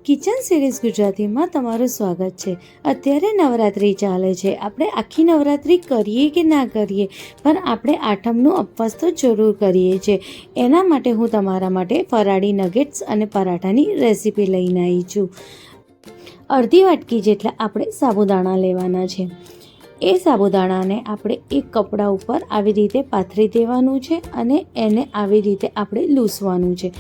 Kitchen series ગુજરાતીમાં તમારું સ્વાગત છે। અત્યારે નવરાત્રિ ચાલે છે। આપણે આખી નવરાત્રિ કરીએ કે ના કરીએ, પણ આપણે આઠમનો ઉપવાસ તો જરૂર કરીએ છીએ। એના માટે હું તમારા માટે ફરાળી નગેટ્સ અને પરાઠાની રેસીપી લઈને આવી છું। અડધી વાટકી જેટલા આપણે સાબુદાણા લેવાના છે। એ સાબુદાણાને આપણે એક કપડા ઉપર આવી રીતે પાથરી દેવાનું છે અને એને આવી રીતે આપણે લૂસવાનું છે।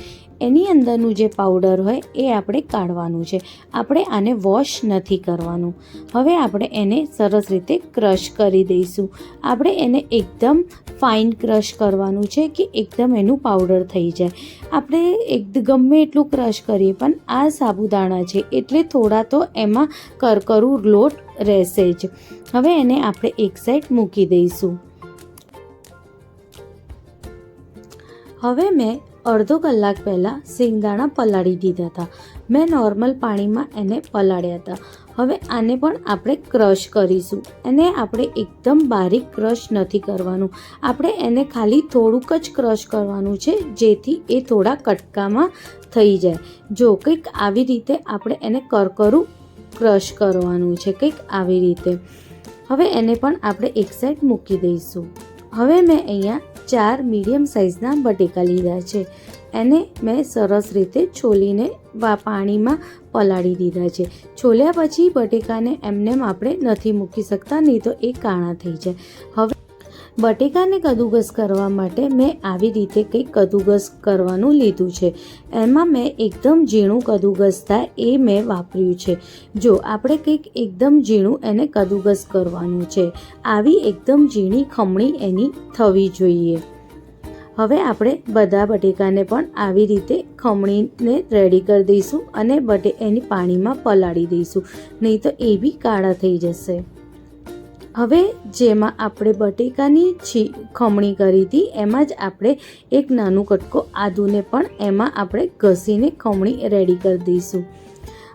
એની અંદરનું જે પાવડર હોય એ આપણે કાઢવાનું છે। આપણે આને વોશ નથી કરવાનું। હવે આપણે એને સરસ રીતે ક્રશ કરી દઈશું। આપણે એને એકદમ ફાઇન ક્રશ કરવાનું છે કે એકદમ એનું પાવડર થઈ જાય। આપણે ગમે એટલું ક્રશ કરીએ પણ આ સાબુદાણા છે એટલે થોડા તો એમાં કરકરું લોટ રહેશે જ। હવે એને આપણે એક સાઈડ મૂકી દઈશું। હવે મેં અડધો કલાક પહેલાં સિંગદાણા પલાળી દીધા હતા। મેં નોર્મલ પાણીમાં એને પલાળ્યા હતા। હવે આને પણ આપણે ક્રશ કરીશું। એને આપણે એકદમ બારીક ક્રશ નથી કરવાનું, આપણે એને ખાલી થોડુંક જ ક્રશ કરવાનું છે, જેથી એ થોડા કટકામાં થઈ જાય। જો કંઈક આવી રીતે આપણે એને કરકરું ક્રશ કરવાનું છે, કંઈક આવી રીતે। હવે એને પણ આપણે એક સાઈડ મૂકી દઈશું। હવે મેં અહીંયા 4 મીડિયમ સાઇઝના બટેકા લીધા છે। એને મેં સરસ રીતે છોલીને પાણીમાં પલાળી દીધા છે। છોલ્યા પછી બટેકાને એમને આપણે નથી મૂકી શકતા, નહીં તો એ કાણા થઈ જાય। હવે બટેકાને કદુકસ કરવા માટે મેં આવી રીતે કંઈક કદુકસ કરવાનું લીધું છે। એમાં મેં એકદમ ઝીણું કદુકસ થાય એ મેં વાપર્યું છે। જો આપણે કંઈક એકદમ ઝીણું એને કદુકસ કરવાનું છે। આવી એકદમ ઝીણી ખમણી એની થવી જોઈએ। હવે આપણે બધા બટેકાને પણ આવી રીતે ખમણીને રેડી કરી દઈશું અને એની પાણીમાં પલાળી દઈશું, નહીં તો એ બી કાળા થઈ જશે। હવે જેમાં આપણે બટેકાની ખમણી કરી હતી એમાં જ આપણે એક નાનું કટકો આદુને પણ એમાં આપણે ઘસીને ખમણી રેડી કરી દઈશું।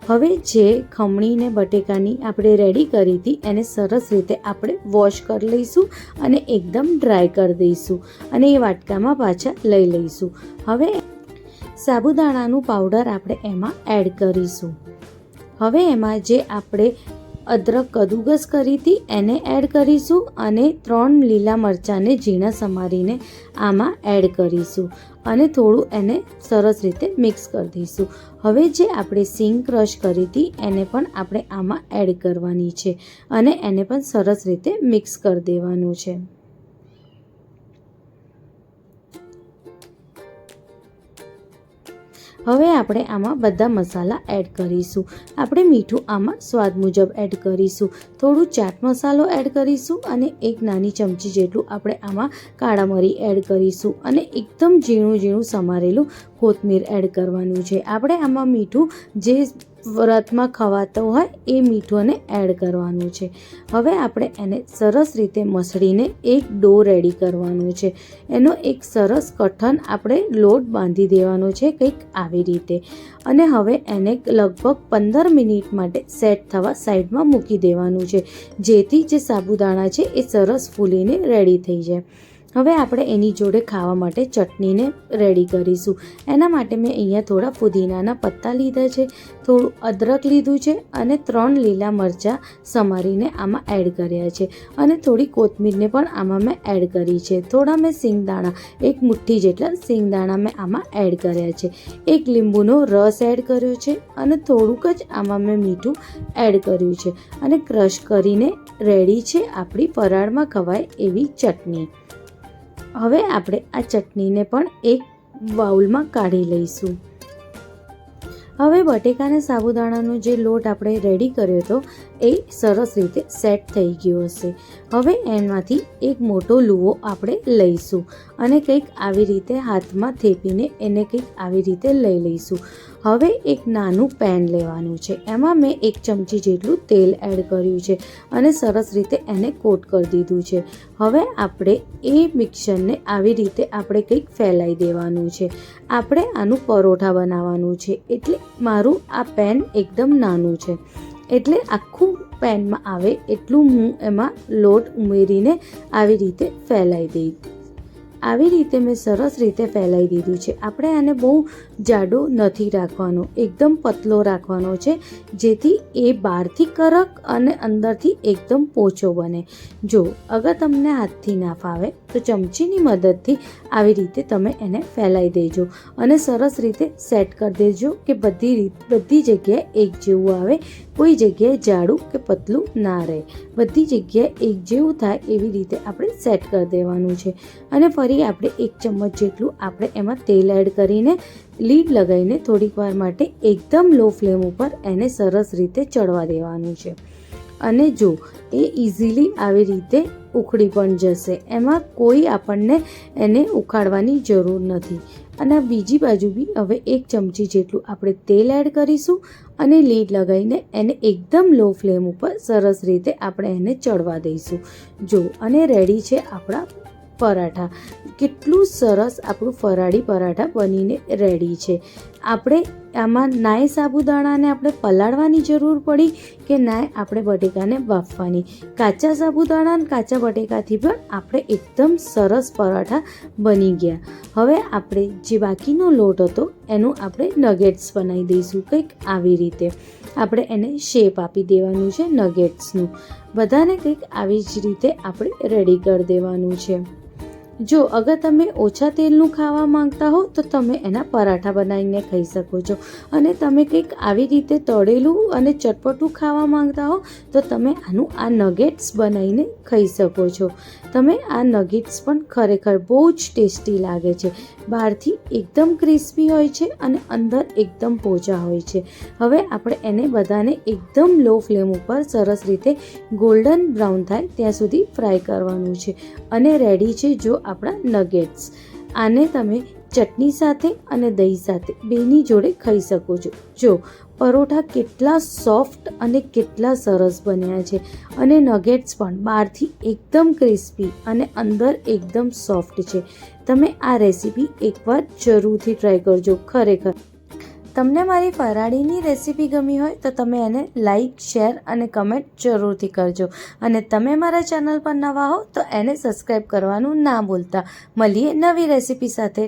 હવે જે ખમણીને બટેકાની આપણે રેડી કરી હતી એને સરસ રીતે આપણે વોશ કરી લઈશું અને એકદમ ડ્રાય કરી દઈશું અને એ વાટકામાં પાછા લઈ લઈશું। હવે સાબુદાણાનું પાવડર આપણે એમાં એડ કરીશું। હવે એમાં જે આપણે અદરક કદુકસ કરી હતી એને એડ કરીશું અને 3 લીલા મરચાંને ઝીણા સમારીને આમાં એડ કરીશું અને થોડું એને સરસ રીતે મિક્સ કરી દઈશું। હવે જે આપણે સિંગ ક્રશ કરી હતી એને પણ આપણે આમાં એડ કરવાની છે અને એને પણ સરસ રીતે મિક્સ કરી દેવાનું છે। હવે આપણે આમાં બધા મસાલા એડ કરીશું। આપણે મીઠું આમાં સ્વાદ મુજબ એડ કરીશું, થોડું ચાટ મસાલો એડ કરીશું અને એક નાની ચમચી જેટલું આપણે આમાં કાળા મરી એડ કરીશું અને એકદમ ઝીણું ઝીણું સમારેલું કોથમીર એડ કરવાનું છે। આપણે આમાં મીઠું જે વ્રતમાં ખવાતો હોય એ મીઠુંને એડ કરવાનું છે। હવે આપણે એને સરસ રીતે મસળીને એક ડો રેડી કરવાનું છે। એનો એક સરસ કઠણ આપણે લોટ બાંધી દેવાનો છે કંઈક આવી રીતે અને હવે એને લગભગ 15 મિનિટ માટે સેટ થવા સાઈડમાં મૂકી દેવાનું છે, જેથી જે સાબુદાણા છે એ સરસ ફૂલીને રેડી થઈ જાય। હવે આપણે એની જોડે ખાવા માટે ચટણીને રેડી કરીશું। એના માટે મેં અહીંયા થોડા ફુદીનાના પત્તા લીધા છે, થોડું અદરક લીધું છે અને 3 લીલા મરચાં સમારીને આમાં એડ કર્યા છે અને થોડી કોથમીરને પણ આમાં મેં એડ કરી છે। થોડા મેં સિંગદાણા, એક મુઠ્ઠી જેટલા સિંગદાણા મેં આમાં એડ કર્યા છે। એક લીંબુનો રસ એડ કર્યો છે અને થોડુંક જ આમાં મેં મીઠું એડ કર્યું છે અને ક્રશ કરીને રેડી છે આપણી ફરાળમાં ખવાય એવી ચટણી। હવે આપણે આ ચટણીને પણ એક બાઉલમાં કાઢી લઈશું। હવે બટેકાના સાબુદાણાનો જે લોટ આપણે રેડી કર્યો હતો એ સરસ રીતે સેટ થઈ ગયો હશે। હવે એમાંથી એક મોટો લુવો આપણે લઈશું અને કંઈક આવી રીતે હાથમાં થેપીને એને કંઈક આવી રીતે લઈ લઈશું। હવે એક નાનું પેન લેવાનું છે, એમાં મેં 1 ચમચી જેટલું તેલ એડ કર્યું છે અને સરસ રીતે એને કોટ કરી દીધું છે। હવે આપણે એ મિક્સરને આવી રીતે આપણે કંઈક ફેલાઈ દેવાનું છે। આપણે આનું પરોઠા બનાવવાનું છે, એટલે મારું આ પેન એકદમ નાનું છે, એટલે આખું પેનમાં આવે એટલું હું એમાં લોટ ઉમેરીને આવી રીતે ફેલાઈ દઈશ। આવી રીતે મેં સરસ રીતે ફેલાઈ દીધું છે। આપણે આને બહુ જાડો નથી રાખવાનો, એકદમ પતલો રાખવાનો છે, જેથી એ બહારથી કડક અને અંદરથી એકદમ પોચો બને. જો અગર તમને હાથથી ના ફાવે તો ચમચીની મદદથી આવી રીતે તમે એને ફેલાઈ દેજો અને સરસ રીતે સેટ કરી દેજો કે બધી જગ્યાએ એક જેવું આવે, કોઈ જગ્યાએ જાડું કે પતલું ના રહે, બધી જગ્યાએ એક જેવું થાય એવી રીતે આપણે સેટ કરી દેવાનું છે. અને ફરી આપણે 1 ચમચ જેટલું આપણે એમાં તેલ એડ કરીને લીડ લગાવીને થોડીક વાર માટે એકદમ લો ફ્લેમ ઉપર એને સરસ રીતે ચડવા દેવાનું છે. અને જો એ ઇઝીલી આવી રીતે ઉખડી પણ જશે, એમાં કોઈ આપણને એને ઉખાડવાની જરૂર નથી. અને બીજી બાજુ બી હવે 1 ચમચી જેટલું આપણે તેલ એડ કરીશું અને લીડ લગાવીને એને એકદમ લો ફ્લેમ ઉપર સરસ રીતે આપણે એને ચડવા દઈશું. જો અને રેડી છે આપણા પરાઠા. કેટલું સરસ આપણું ફરાળી પરાઠા બનીને રેડી છે. આપણે આમાં નાય સાબુદાણાને આપણે પલાળવાની જરૂર પડી કે નાય આપણે બટેકાને બાફવાની. કાચા સાબુદાણા અને કાચા બટેકાથી પણ આપણે એકદમ સરસ પરાઠા બની ગયા. હવે આપણે જે બાકીનો લોટ હતો એનું આપણે નગેટ્સ બનાવી દઈશું. કંઈક આવી રીતે આપણે એને શેપ આપી દેવાનું છે નગેટ્સનું. બધાને કંઈક આવી જ રીતે આપણે રેડી કરી દેવાનું છે. જો અગર તમે ઓછા તેલનું ખાવા માંગતા હો તો તમે એના પરાઠા બનાવીને ખાઈ શકો છો. અને તમે કંઈક આવી રીતે તળેલું અને ચટપટું ખાવા માંગતા હો તો તમે આનું આ નગેટ્સ બનાવીને ખાઈ શકો છો. તમે આ નગેટ્સ પણ ખરેખર બહુ જ ટેસ્ટી લાગે છે. બહારથી એકદમ ક્રિસ્પી હોય છે અને અંદર એકદમ પોચા હોય છે. હવે આપણે એને બધાને એકદમ લો ફ્લેમ ઉપર સરસ રીતે ગોલ્ડન બ્રાઉન થાય ત્યાં સુધી ફ્રાય કરવાનું છે. અને રેડી છે જો આપણા નગેટ્સ. આને તમે ચટણી સાથે અને દહીં સાથે બેની જોડે ખાઈ શકો છો. જો પરોઠા કેટલા સોફ્ટ અને કેટલા સરસ બન્યા છે અને નગેટ્સ પણ બહારથી એકદમ ક્રિસ્પી અને અંદર એકદમ સોફ્ટ છે. તમે આ રેસીપી એકવાર જરૂરથી ટ્રાય કરજો. ખરેખર તમને મારી ફરાળીની રેસીપી ગમી હોય તો તમે એને લાઈક, શેર અને કમેન્ટ જરૂરથી કરજો. અને તમે મારા ચેનલ પર નવા હો તો એને સબસ્ક્રાઈબ કરવાનું ના ભૂલતા. મળીએ નવી રેસીપી સાથે.